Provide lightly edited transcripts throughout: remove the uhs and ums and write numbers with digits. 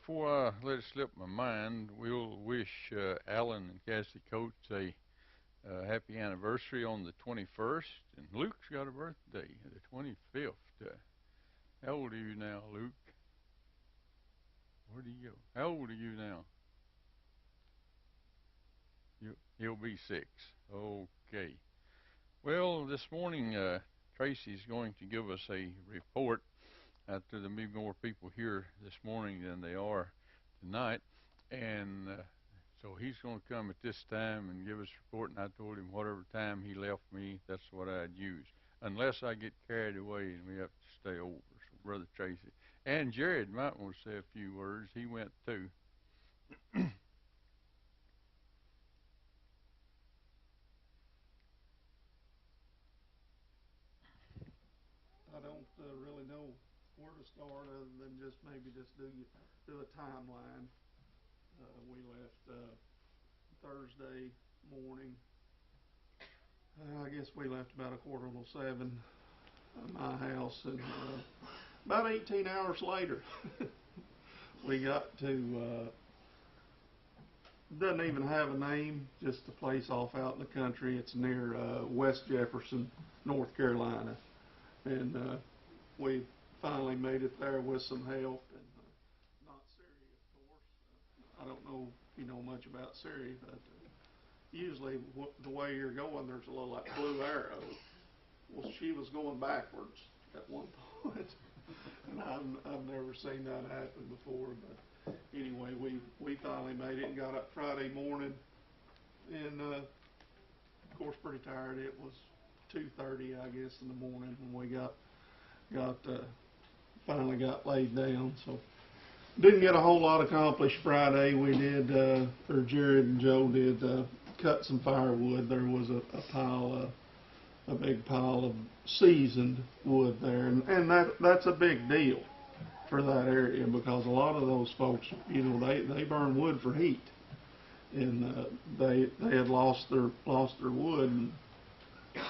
before I let it slip my mind, we'll wish Alan and Cassie Coates a happy anniversary on the 21st. And Luke's got a birthday, the 25th. How old are you now, Luke? Where do you go? How old are you now? He'll be 6. Okay. Well, this morning, Tracy's going to give us a report. After there may be more people here this morning than they are tonight, and so he's going to come at this time and give us a report, and I told him whatever time he left me, that's what I'd use, unless I get carried away and we have to stay over. So, Brother Tracy. And Jared might want to say a few words. He went too. I don't really know where to start other than just maybe just do a timeline. We left Thursday morning. I guess we left about 6:45 my house, and about 18 hours later, we got to. Doesn't even have a name, just a place off out in the country. It's near West Jefferson, North Carolina. And we finally made it there with some help, and not Siri, of course. I don't know if you know much about Siri, but usually the way you're going, there's a little like blue arrow. Well, she was going backwards at one point, and I've never seen that happen before. But anyway, we finally made it and got up Friday morning, and of course pretty tired. It was 2:30, I guess, in the morning when we finally got laid down. So didn't get a whole lot accomplished Friday. We did, or Jared and Joe did, cut some firewood. There was a big pile of seasoned wood there, and that's a big deal for that area, because a lot of those folks, they burn wood for heat, and they had lost their wood. And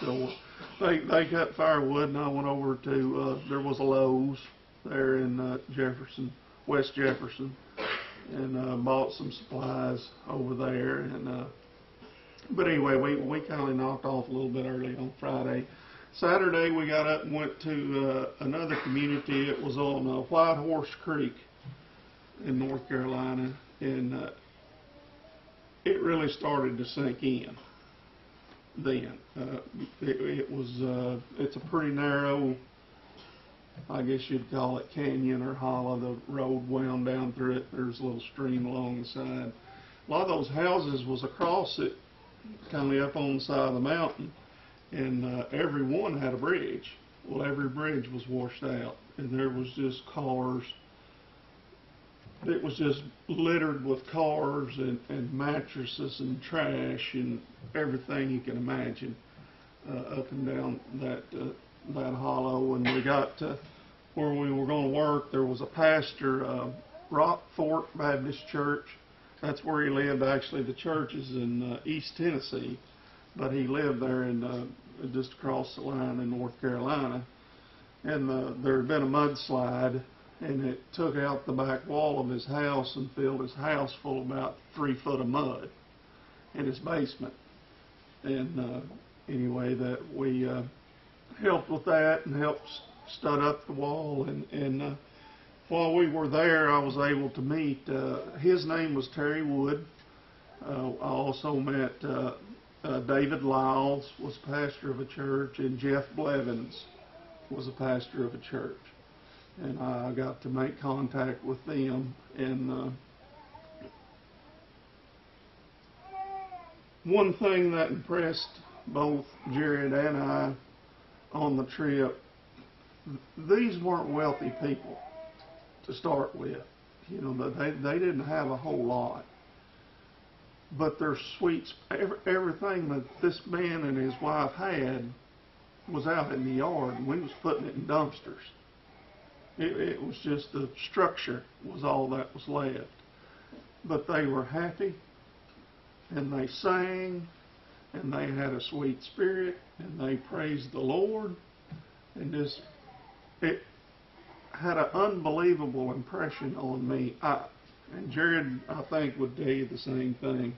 so they cut firewood, and I went over to, there was a Lowe's there in Jefferson, West Jefferson, and bought some supplies over there. And but anyway, we kind of knocked off a little bit early on Friday. Saturday we got up and went to another community. It was on White Horse Creek in North Carolina, and it really started to sink in. Then it's a pretty narrow, I guess you'd call it, canyon or hollow. The road wound down through it. There's a little stream along the side. A lot of those houses was across it, kind of up on the side of the mountain, and every one had a bridge. Well, every bridge was washed out, and there was just cars. It was just littered with cars and mattresses and trash and everything you can imagine up and down that hollow. And we got to where we were going to work. There was a pastor, Rock Fork Baptist Church. That's where he lived. Actually, the church is in East Tennessee, but he lived there in just across the line in North Carolina. And there had been a mudslide, and it took out the back wall of his house and filled his house full of about 3 foot of mud in his basement. And anyway, that we helped with that and helped stud up the wall. And while we were there, I was able to meet, his name was Terry Wood. I also met David Lyles, was pastor of a church, and Jeff Blevins was a pastor of a church. And I got to make contact with them. And one thing that impressed both Jared and I on the trip, these weren't wealthy people to start with. They didn't have a whole lot. But their sweets, everything that this man and his wife had was out in the yard, and we was putting it in dumpsters. It was just the structure was all that was left. But they were happy, and they sang, and they had a sweet spirit, and they praised the Lord, and it had an unbelievable impression on me. And Jared, I think, would tell you the same thing.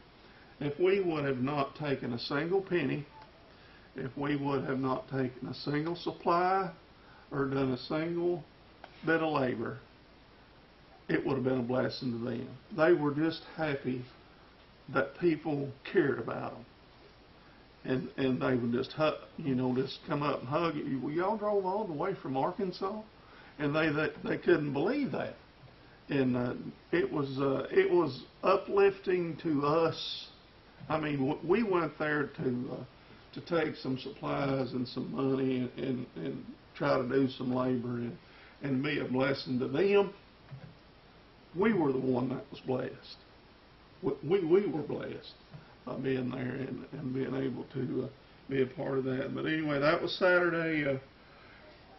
If we would have not taken a single penny, if we would have not taken a single supply or done a single bit of labor, it would have been a blessing to them. They were just happy that people cared about them. And they would just, just come up and hug you. Well, y'all drove all the way from Arkansas? And they couldn't believe that. And it was uplifting to us. I mean, we went there to take some supplies and some money and try to do some labor and be a blessing to them. We were the one that was blessed. We were blessed by being there and being able to be a part of that. But anyway, that was Saturday.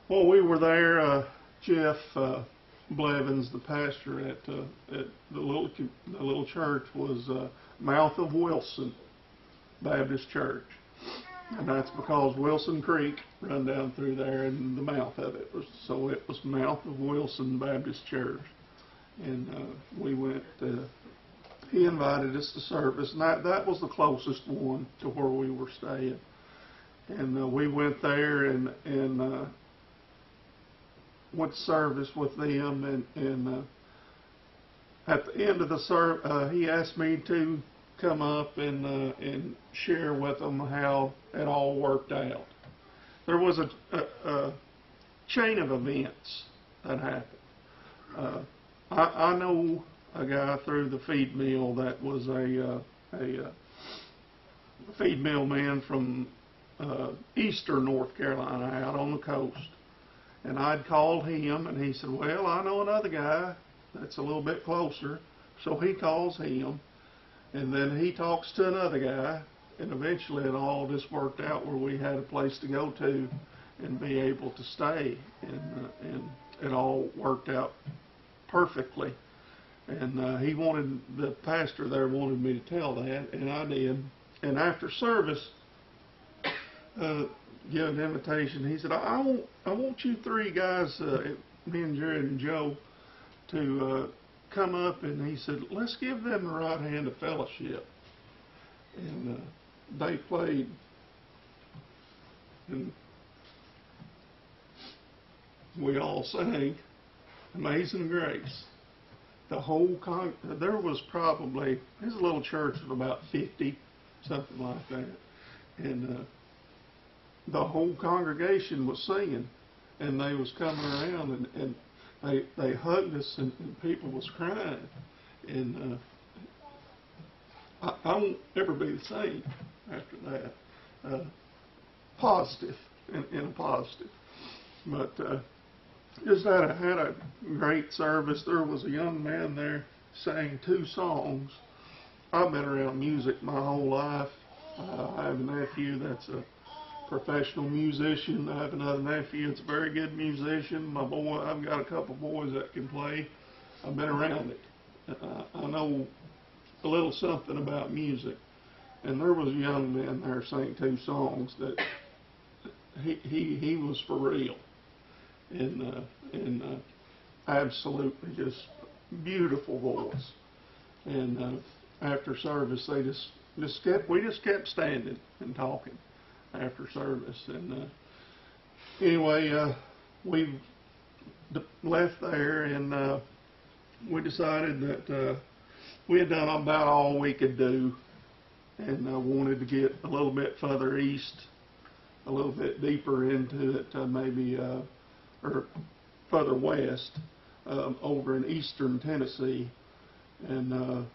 While we were there, Jeff Blevins, the pastor at the little church, was Mouth of Wilson Baptist Church, and that's because Wilson Creek run down through there, and the mouth of it was Mouth of Wilson Baptist Church, and we went. He invited us to service, and that was the closest one to where we were staying, and we went there and went to service with them, and at the end of the service, he asked me to come up and share with them how it all worked out. There was a chain of events that happened. I know a guy through the feed mill that was a feed mill man from eastern North Carolina, out on the coast. And I'd called him, and he said, well, I know another guy that's a little bit closer. So he calls him, and then he talks to another guy, and eventually it all just worked out where we had a place to go to and be able to stay, and it all worked out perfectly. And the pastor there wanted me to tell that, and I did. And after service, give an invitation. He said, I want you three guys, me and Jared and Joe, to come up, and he said, let's give them the right hand of fellowship. And they played, and we all sang Amazing Grace. The whole there was probably, there's a little church of about 50, something like that, and the whole congregation was singing, and they was coming around, and they hugged us, and people was crying, and I won't ever be the same after that. Positive, in a positive, but just had a great service. There was a young man there sang 2 songs. I've been around music my whole life. I have a nephew that's a professional musician. I have another nephew that's a very good musician. I've got a couple boys that can play. I've been around it. I know a little something about music. And there was a young man there sang 2 songs that he was for real. And absolutely just beautiful voice. And after service, we just kept standing and talking after service. And anyway, we left there, and we decided that we had done about all we could do, and wanted to get a little bit further east, a little bit deeper into it, maybe or further west, over in eastern Tennessee. And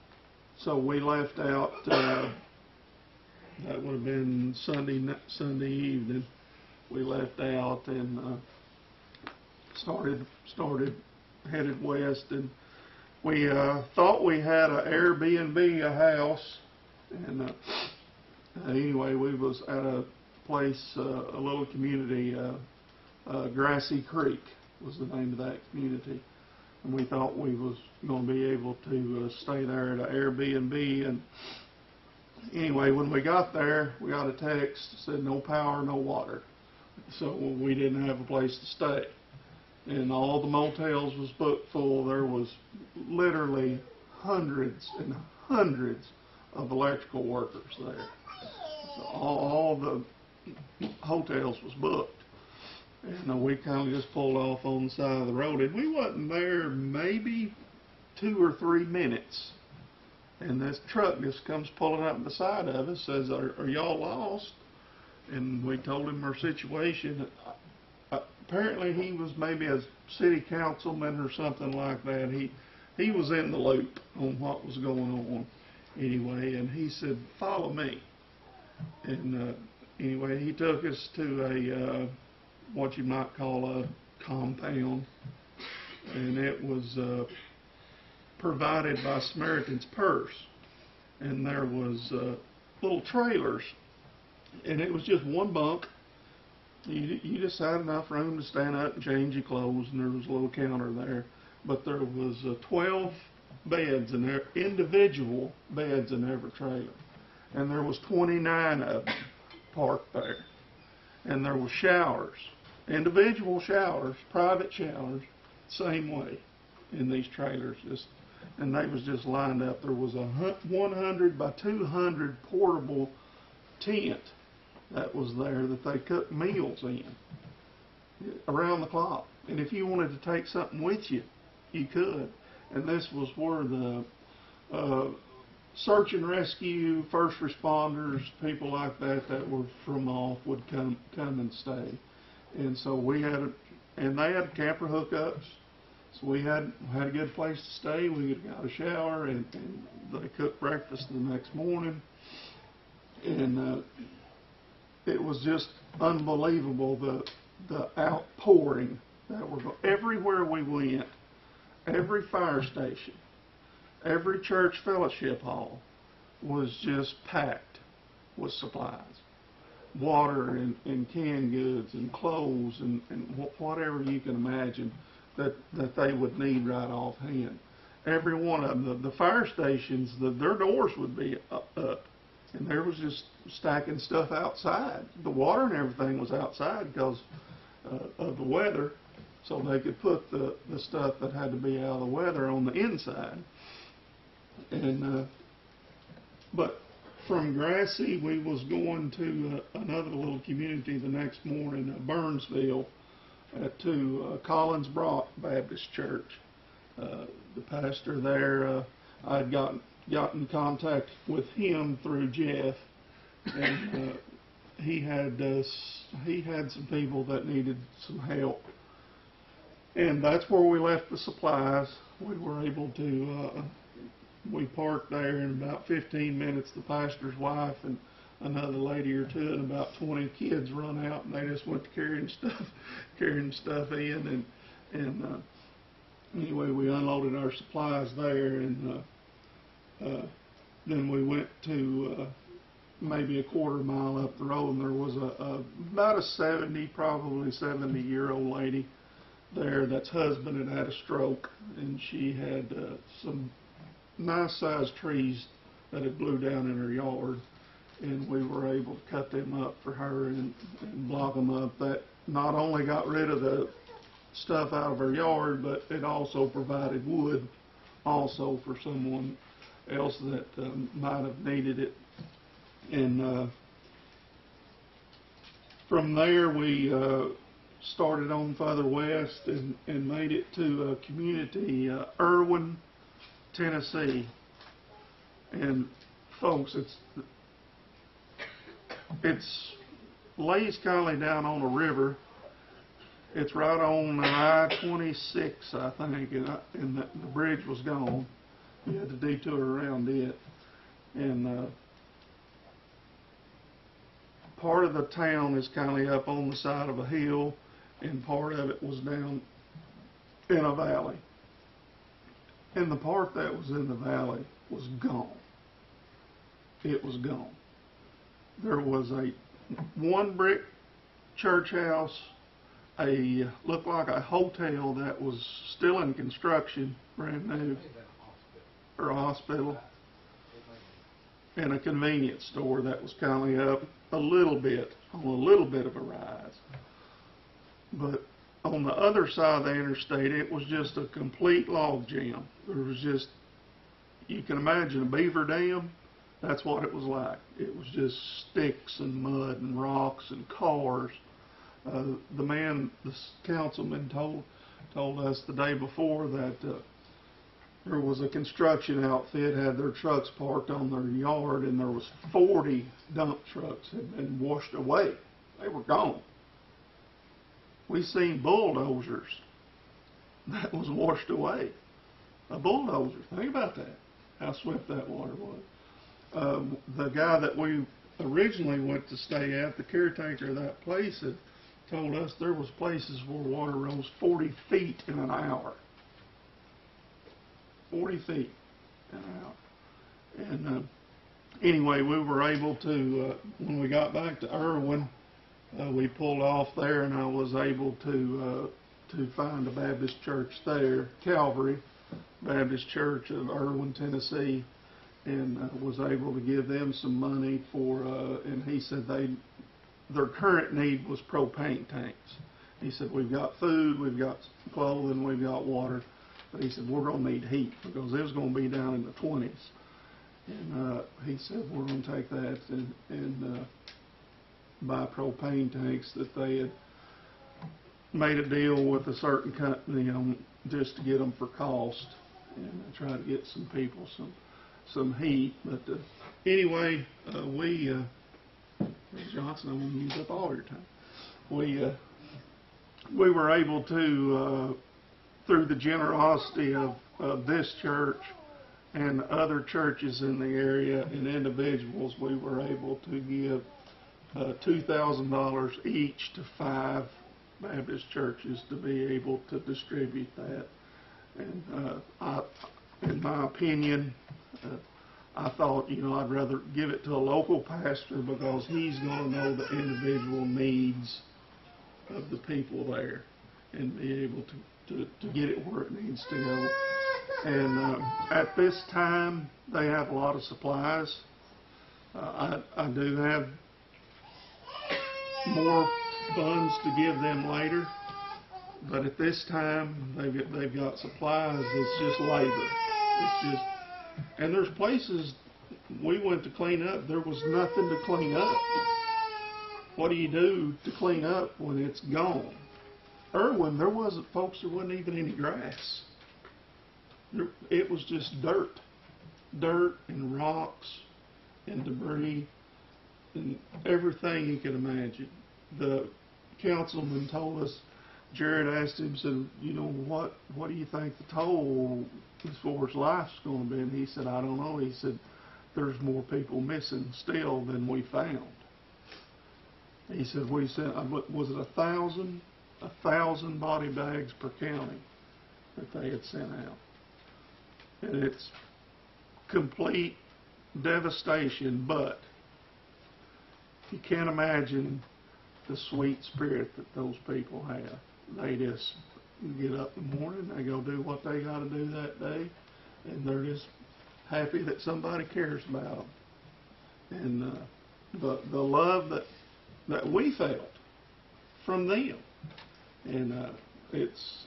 so we left out, that would have been Sunday evening. We left out and started headed west, and we thought we had an Airbnb, a house, and anyway, we was at a place, a little community, Grassy Creek was the name of that community, and we thought we was going to be able to stay there at an Airbnb. And anyway, when we got there, we got a text that said no power, no water, so we didn't have a place to stay, and all the motels was booked full. There was literally hundreds and hundreds of electrical workers there. So all the hotels was booked. And we kind of just pulled off on the side of the road. And we wasn't there maybe 2 or 3 minutes. And this truck just comes pulling up beside of us, says, are y'all lost? And we told him our situation. Apparently he was maybe a city councilman or something like that. He was in the loop on what was going on anyway, and he said, follow me. And anyway, he took us to a what you might call a compound, and it was provided by Samaritan's Purse. And there was little trailers, and it was just one bunk. You just had enough room to stand up and change your clothes, and there was a little counter there. But there was 12 beds, and individual beds in every trailer. And there was 29 of them parked there. And there were showers, individual showers, private showers, same way in these trailers. And they was just lined up. There was a 100 by 200 portable tent that was there that they cooked meals in around the clock. And if you wanted to take something with you, you could. And this was where the search and rescue, first responders, people like that were from off would come and stay. And so and they had camper hookups. So we had a good place to stay. We got a shower, and they cooked breakfast the next morning. And it was just unbelievable, the outpouring that were everywhere we went. Every fire station, every church fellowship hall was just packed with supplies. Water and canned goods and clothes and whatever you can imagine that they would need right offhand. Every one of them, the fire stations, their doors would be up, and there was just stacking stuff outside. The water and everything was outside because of the weather, so they could put the stuff that had to be out of the weather on the inside. And but from Grassy, we was going to another little community the next morning, Burnsville, to Collins Brock Baptist Church. The pastor there, I'd got in contact with him through Jeff, and he had some people that needed some help, and that's where we left the supplies. We were able to. We parked there in about 15 minutes. The pastor's wife and another lady or two and about 20 kids run out, and they just went to carrying stuff in. And anyway, we unloaded our supplies there, and then we went to maybe a quarter mile up the road, and there was about a probably 70-year-old lady there that's husband had a stroke, and she had some nice-sized trees that had blew down in her yard, and we were able to cut them up for her and block them up. That not only got rid of the stuff out of her yard, but it also provided wood also for someone else that might have needed it. And from there we started on further west and made it to a community, Irwin, Tennessee. And folks, it's lays kind of down on a river. It's right on I-26, I think, and the bridge was gone. You had to detour around it. And part of the town is kind of up on the side of a hill, and part of it was down in a valley. And the part that was in the valley was gone. It was gone. There was one brick church house, looked like a hotel that was still in construction, brand new, or a hospital, and a convenience store that was kind of up on a little bit of a rise. But on the other side of the interstate, it was just a complete log jam. There was just you can imagine a beaver dam. That's what it was like. It was just sticks and mud and rocks and cars. The councilman told us the day before that there was a construction outfit had their trucks parked on their yard, and there was 40 dump trucks had been washed away. They were gone. We seen bulldozers that was washed away. A bulldozer. Think about that. How swift that water was. The guy that we originally went to stay at, the caretaker of that place, had told us there was places where water rose 40 feet in an hour. 40 feet in an hour. And anyway, we were able to, when we got back to Irwin, we pulled off there, and I was able to find a Baptist church there, Calvary Baptist Church of Irwin, Tennessee, and was able to give them some money for, and he said their current need was propane tanks. He said, we've got food, we've got clothing, we've got water, but he said, we're going to need heat because it was going to be down in the 20s. And he said, we're going to take that and buy propane tanks that they had made a deal with a certain company on just to get them for cost and try to get some people some heat. But anyway, Johnson, I'm going to use up all your time. We were able to, through the generosity of this church and other churches in the area and individuals, we were able to give $2,000 each to 5 Baptist churches to be able to distribute that. And in my opinion, I thought, I'd rather give it to a local pastor because he's going to know the individual needs of the people there and be able to get it where it needs to go. And at this time, they have a lot of supplies. I do have more funds to give them later, but at this time they've got supplies. It's just labor. It's just, and there's places we went to clean up. There was nothing to clean up. What do you do to clean up when it's gone? Irwin, there wasn't even any grass. It was just dirt and rocks and debris and everything you could imagine. The councilman told us, Jared asked him, said, what do you think the toll as far as life's going to be? And he said, I don't know. He said, there's more people missing still than we found. He said, we sent, was it 1,000? 1,000 body bags per county that they had sent out. And it's complete devastation, but you can't imagine the sweet spirit that those people have. They just get up in the morning, they go do what they got to do that day, and they're just happy that somebody cares about them. And the love that we felt from them. And it's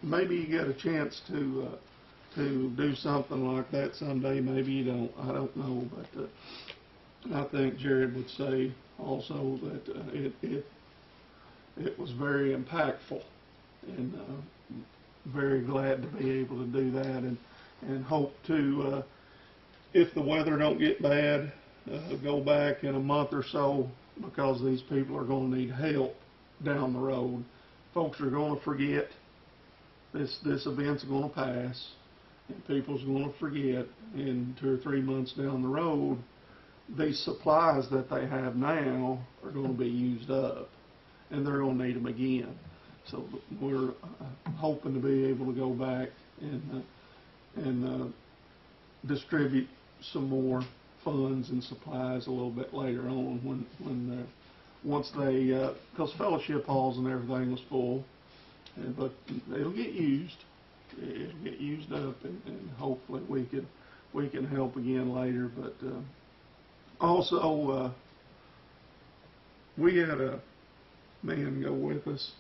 maybe you get a chance to do something like that someday. Maybe you don't. I don't know, but I think Jared would say also that it was very impactful, and very glad to be able to do that, and hope to, if the weather don't get bad, go back in a month or so, because these people are going to need help down the road. Folks are going to forget. This event's going to pass, and people's going to forget. And 2 or 3 months down the road, these supplies that they have now are going to be used up, and they're going to need them again. So we're hoping to be able to go back and distribute some more funds and supplies a little bit later on once they, because fellowship halls and everything was full, but it'll get used. It'll get used up, and hopefully we can help again later. But also, we had a man go with us,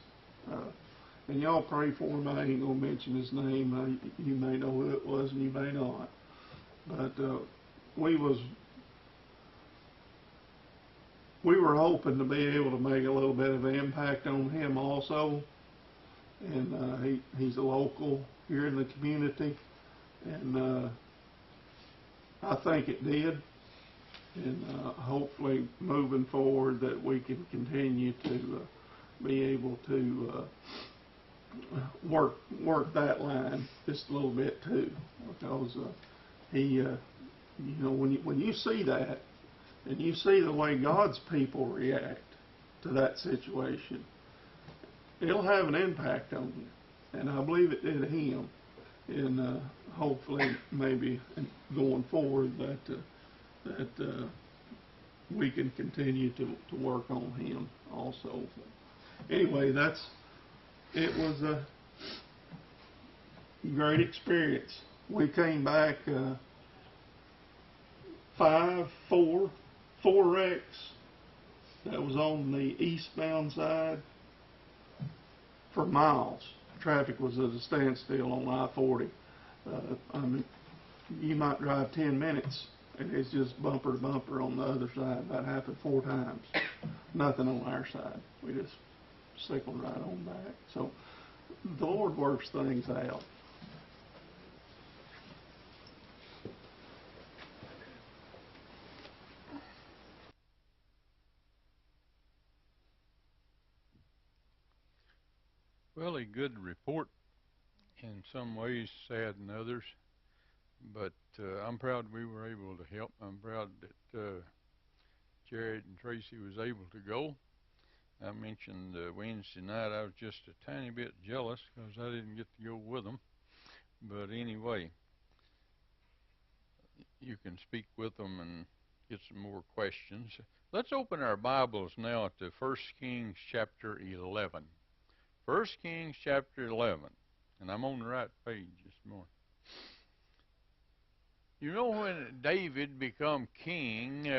and y'all pray for him. I ain't gonna mention his name. You may know who it was, and you may not. But we was we were hoping to be able to make a little bit of an impact on him also, and he's a local here in the community, and I think it did, and hopefully moving forward that we can continue to be able to work that line just a little bit too, because he, when you see that, and you see the way God's people react to that situation, it'll have an impact on you, and I believe it did him. And hopefully, maybe going forward, that we can continue to work on him also. Anyway, it was a great experience. We came back four wrecks. That was on the eastbound side for miles. Traffic was at a standstill on I-40. I mean, you might drive 10 minutes and it's just bumper to bumper on the other side. That happened 4 times. Nothing on our side. We just cycled right on back. So the Lord works things out. Well, a good report in some ways, sad in others. But I'm proud we were able to help. I'm proud that Jared and Tracy was able to go. I mentioned Wednesday night I was just a tiny bit jealous because I didn't get to go with them. But anyway, you can speak with them and get some more questions. Let's open our Bibles now to 1 Kings chapter 11. 1 Kings chapter 11. And I'm on the right page this morning. You know, when David became king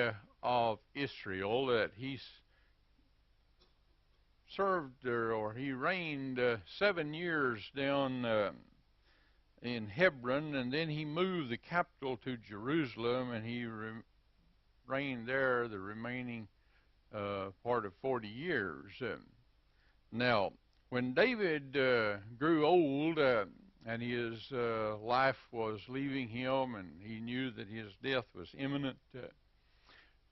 of Israel, that he served or he reigned 7 years down in Hebron, and then he moved the capital to Jerusalem, and he reigned there the remaining part of 40 years. Now, when David grew old and his life was leaving him, and he knew that his death was imminent,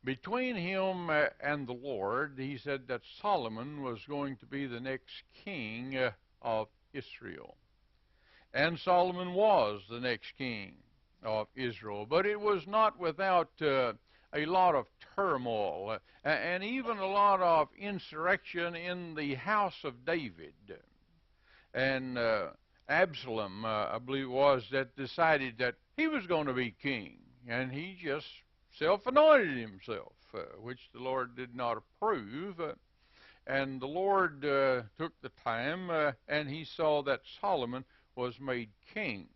between him and the Lord, he said that Solomon was going to be the next king of Israel. And Solomon was the next king of Israel. But it was not without a lot of turmoil and even a lot of insurrection in the house of David. And Absalom, I believe it was, that decided that he was going to be king. And he just self-anointed himself, which the Lord did not approve. And the Lord took the time and he saw that Solomon was made king.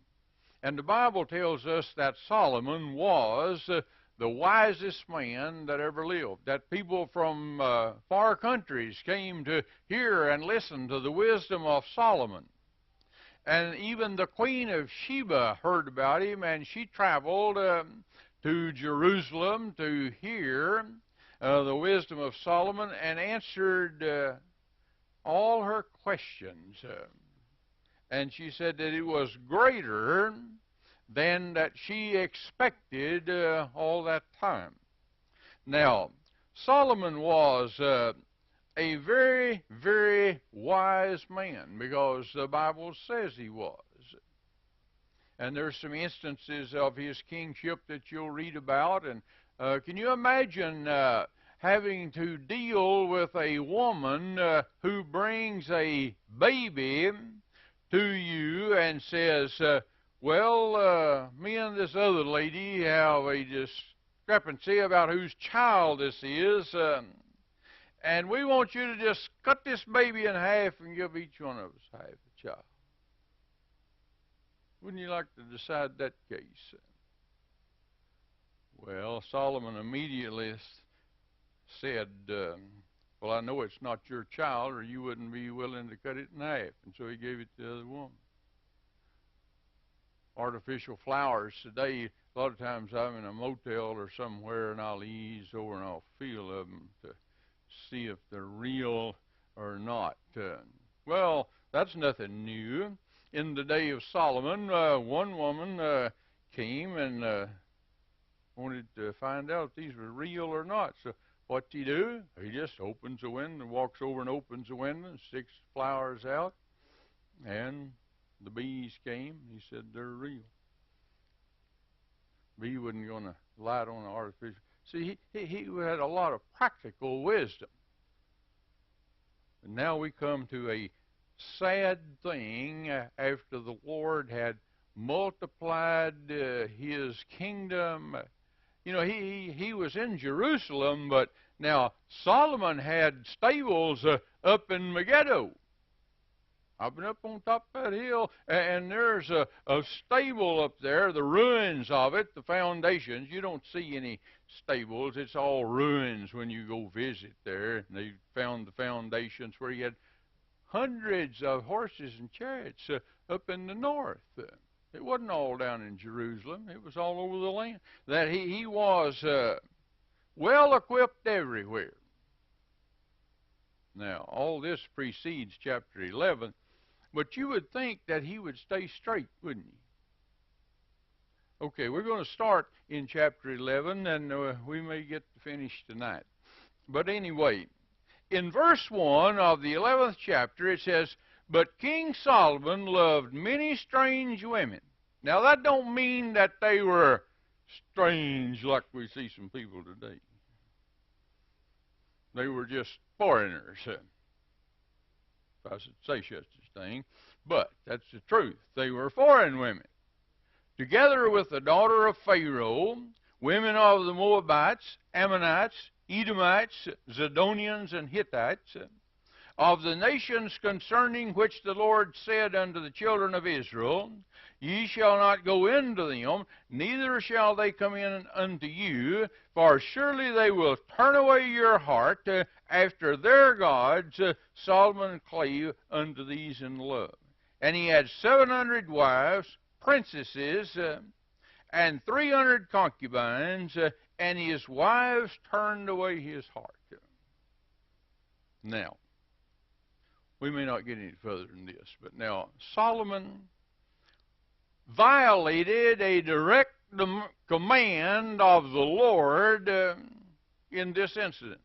And the Bible tells us that Solomon was the wisest man that ever lived, that people from far countries came to hear and listen to the wisdom of Solomon. And even the Queen of Sheba heard about him, and she traveled to Jerusalem to hear the wisdom of Solomon and answered all her questions. And she said that it was greater than that she expected all that time. Now, Solomon was a very, very wise man, because the Bible says he was. And there's some instances of his kingship that you'll read about. And can you imagine having to deal with a woman who brings a baby to you and says, me and this other lady have a discrepancy about whose child this is, and we want you to just cut this baby in half and give each one of us half a child. Wouldn't you like to decide that case? Well, Solomon immediately said, well, I know it's not your child, or you wouldn't be willing to cut it in half. And so he gave it to the other woman. artificial flowers today. A lot of times I'm in a motel or somewhere and I'll ease over and I'll feel of them to see if they're real or not. Well, that's nothing new. In the day of Solomon, one woman came and wanted to find out if these were real or not. So what'd he do? He just opens the window, walks over and opens the window and sticks flowers out. And the bees came. He said, they're real. Bee wasn't going to light on the artificial. See, he had a lot of practical wisdom. And now we come to a sad thing after the Lord had multiplied his kingdom. You know, he was in Jerusalem, but now Solomon had stables up in Megiddo. I've been up on top of that hill, and there's a stable up there, the ruins of it, the foundations. You don't see any stables. It's all ruins when you go visit there. And they found the foundations where he had hundreds of horses and chariots up in the north. It wasn't all down in Jerusalem. It was all over the land. That he was well equipped everywhere. Now, all this precedes chapter 11. But you would think that he would stay straight, wouldn't he? Okay, we're going to start in chapter 11, and we may get to finish tonight. But anyway, in verse 1 of the 11th chapter, it says, "But King Solomon loved many strange women." Now, that don't mean that they were strange like we see some people today. They were just foreigners. If I should say such a thing, but that's the truth. They were foreign women. Together with the daughter of Pharaoh, women of the Moabites, Ammonites, Edomites, Zidonians, and Hittites, of the nations concerning which the Lord said unto the children of Israel, Ye shall not go into them, neither shall they come in unto you, for surely they will turn away your heart after their gods. Solomon clave unto these in love. And he had 700 wives, princesses, and 300 concubines, and his wives turned away his heart. Now, we may not get any further than this, but now Solomon violated a direct command of the Lord in this incident,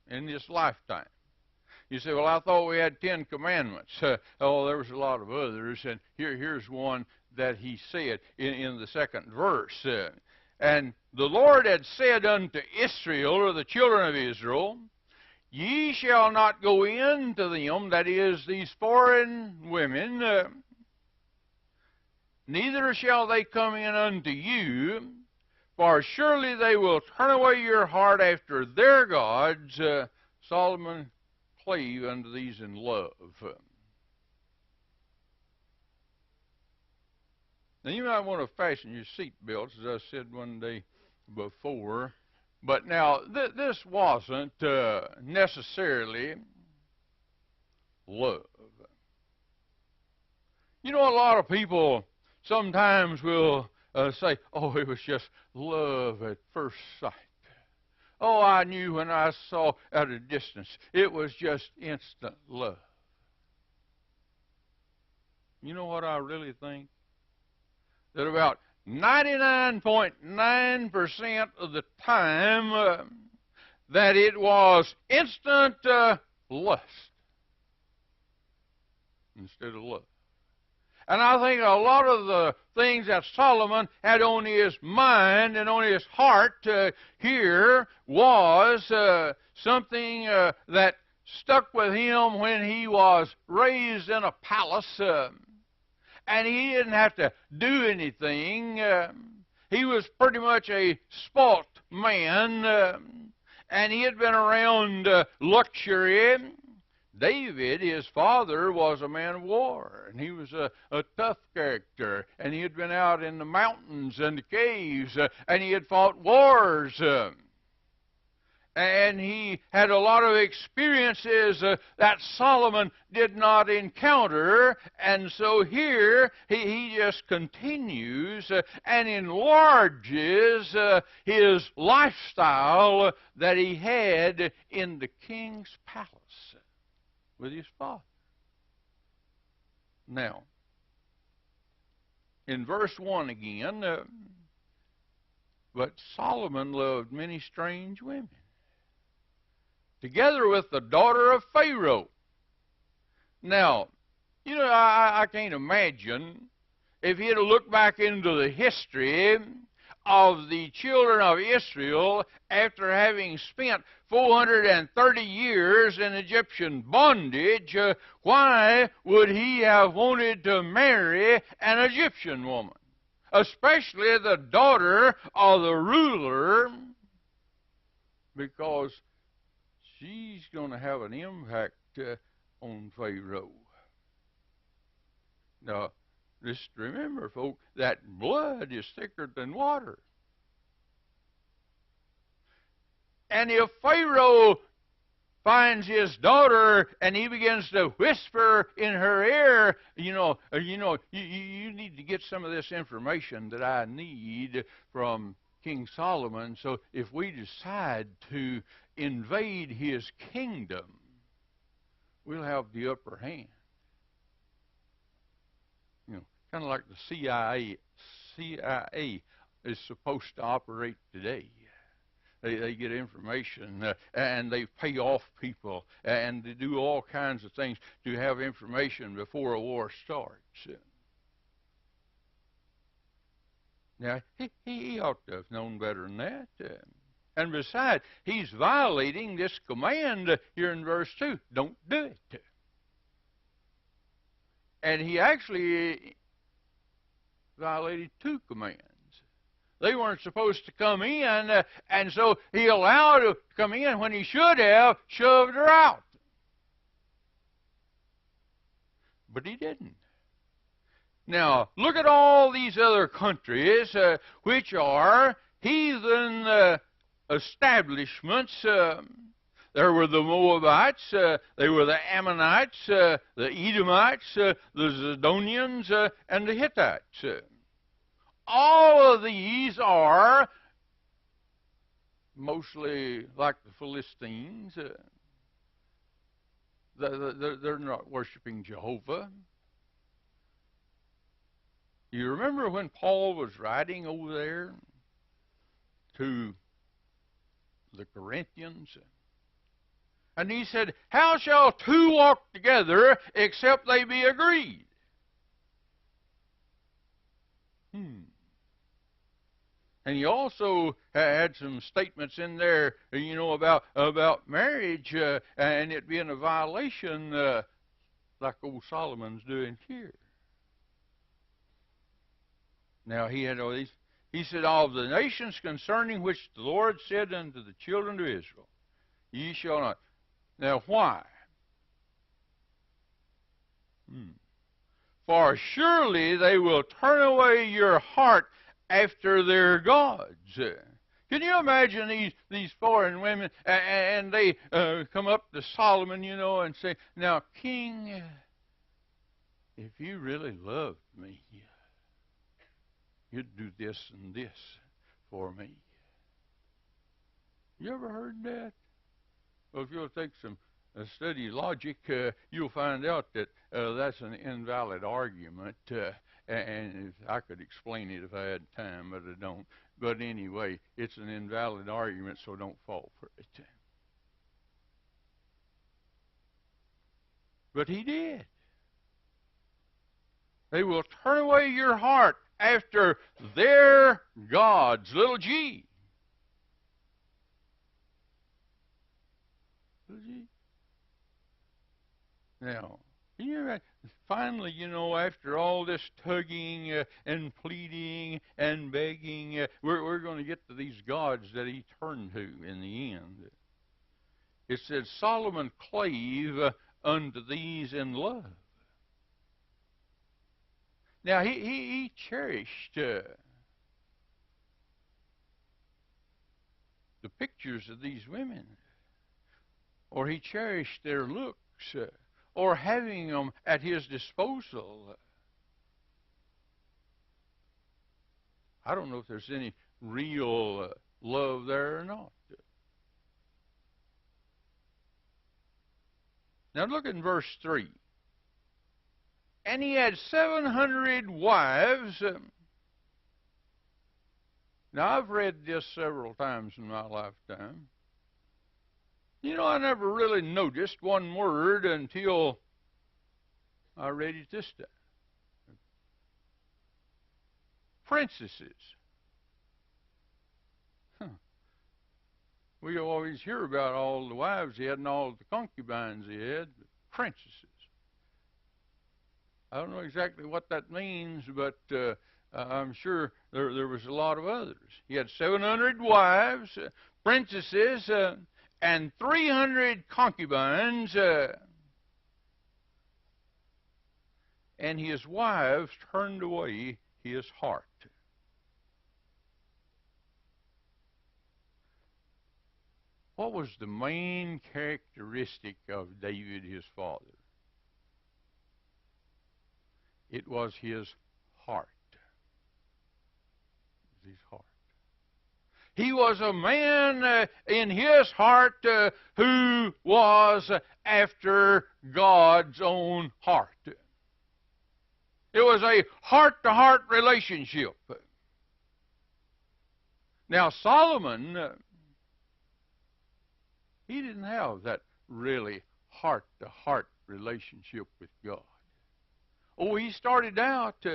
in this lifetime. You say, well, I thought we had 10 commandments. Oh, there was a lot of others, and here's one that he said in the second verse. And the Lord had said unto Israel, or the children of Israel, Ye shall not go into them, that is, these foreign women, neither shall they come in unto you, for surely they will turn away your heart after their gods. Solomon clave unto these in love. Now, you might want to fasten your seat belts, as I said one day before. But now, this wasn't necessarily love. You know, a lot of people sometimes will say, oh, it was just love at first sight. Oh, I knew when I saw at a distance. It was just instant love. You know what I really think? That about 99.9% of the time that it was instant lust instead of love. And I think a lot of the things that Solomon had on his mind and on his heart here was something that stuck with him when he was raised in a palace. And he didn't have to do anything. He was pretty much a spoilt man, and he had been around luxury. David, his father, was a man of war, and he was a tough character, and he had been out in the mountains and the caves, and he had fought wars. And he had a lot of experiences that Solomon did not encounter. And so here he just continues and enlarges his lifestyle that he had in the king's palace with his father. Now, in verse 1 again, but Solomon loved many strange women, together with the daughter of Pharaoh. Now, I can't imagine if he had looked back into the history of the children of Israel after having spent 430 years in Egyptian bondage, why would he have wanted to marry an Egyptian woman, especially the daughter of the ruler, because she's going to have an impact on Pharaoh. Now, just remember, folks, that blood is thicker than water. And if Pharaoh finds his daughter and he begins to whisper in her ear, you need to get some of this information that I need from King Solomon, so if we decide to invade his kingdom, we'll have the upper hand. Kind of like the CIA is supposed to operate today. They get information and they pay off people and they do all kinds of things to have information before a war starts. Now, he ought to have known better than that. And besides, he's violating this command here in verse 2. Don't do it. And he actually violated two commands. They weren't supposed to come in, and so he allowed her to come in when he should have shoved her out. But he didn't. Now, look at all these other countries which are heathen establishments. There were the Moabites, they were the Ammonites, the Edomites, the Zidonians, and the Hittites. All of these are mostly like the Philistines. They're not worshiping Jehovah. You remember when Paul was writing over there to the Corinthians? And he said, how shall two walk together except they be agreed? And he also had some statements in there, about marriage and it being a violation like old Solomon's doing here. Now, he had all these. He said, of the nations concerning which the Lord said unto the children of Israel, ye shall not. Now, why? For surely they will turn away your heart after their gods. Can you imagine these foreign women, and they come up to Solomon, and say, now, King, if you really loved me, you'd do this and this for me. You ever heard that? Well, if you'll take some study logic, you'll find out that that's an invalid argument. And I could explain it if I had time, but I don't. But anyway, it's an invalid argument, so don't fall for it. But he did. They will turn away your heart after their gods, little g. Little g. Now, finally, after all this tugging and pleading and begging, we're going to get to these gods that he turned to in the end. It said, Solomon clave unto these in love. Now, he cherished the pictures of these women, or he cherished their looks, or having them at his disposal. I don't know if there's any real love there or not. Now look in verse 3. And he had 700 wives. Now, I've read this several times in my lifetime. You know, I never really noticed one word until I read it this time. Princesses. Huh. We always hear about all the wives he had and all the concubines he had. Princesses. I don't know exactly what that means, but I'm sure there was a lot of others. He had 700 wives, princesses, and 300 concubines, and his wives turned away his heart. What was the main characteristic of David, his father? It was his heart. It was his heart. He was a man in his heart who was after God's own heart. It was a heart-to-heart relationship. Now, Solomon, he didn't have that really heart-to-heart relationship with God. Oh, he started out,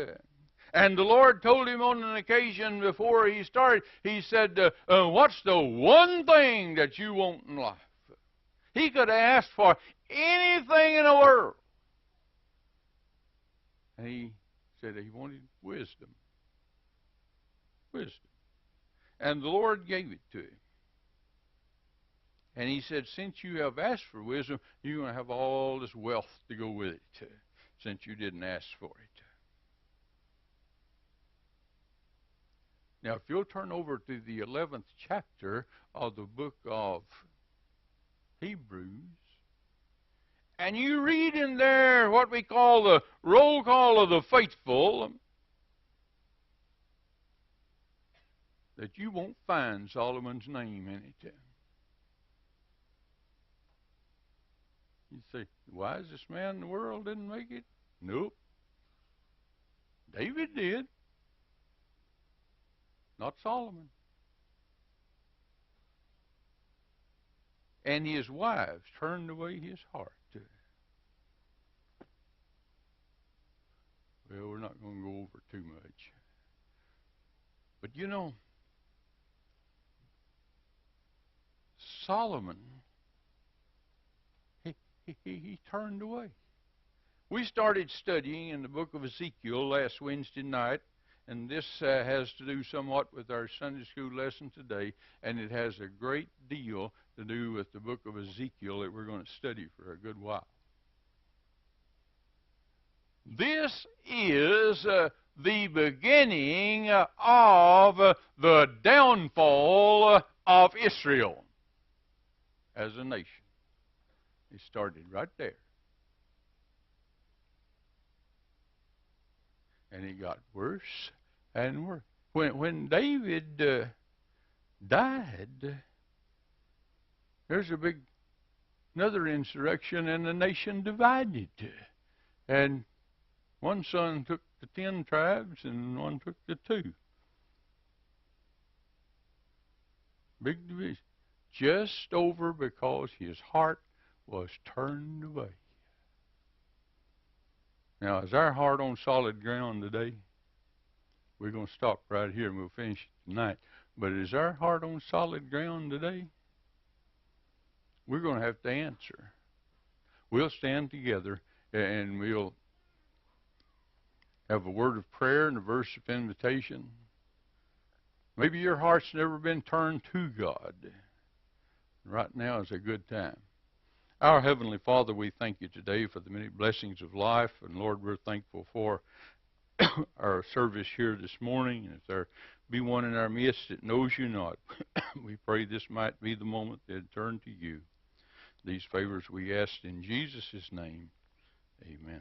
and the Lord told him on an occasion before he started, he said, what's the one thing that you want in life? He could have asked for anything in the world. And he said he wanted wisdom. Wisdom. And the Lord gave it to him. And he said, since you have asked for wisdom, you're going to have all this wealth to go with it, since you didn't ask for it. Now, if you'll turn over to the 11th chapter of the book of Hebrews, and you read in there what we call the roll call of the faithful, that you won't find Solomon's name in it. You say, the wisest man in the world didn't make it? Nope. David did. Not Solomon. And his wives turned away his heart. Well, we're not going to go over too much. But you know, Solomon, he turned away. We started studying in the book of Ezekiel last Wednesday night, and this has to do somewhat with our Sunday school lesson today, and it has a great deal to do with the book of Ezekiel that we're going to study for a good while. This is the beginning of the downfall of Israel as a nation. It started right there. And it got worse and worse. When David died, there's another insurrection, and the nation divided. And one son took the 10 tribes, and one took the 2. Big division. Just over because his heart was turned away. Now, is our heart on solid ground today? We're going to stop right here and we'll finish it tonight. But is our heart on solid ground today? We're going to have to answer. We'll stand together and we'll have a word of prayer and a verse of invitation. Maybe your heart's never been turned to God. Right now is a good time. Our Heavenly Father, we thank you today for the many blessings of life. And Lord, we're thankful for our service here this morning. And if there be one in our midst that knows you not, we pray this might be the moment they'd turn to you. These favors we ask in Jesus' name. Amen.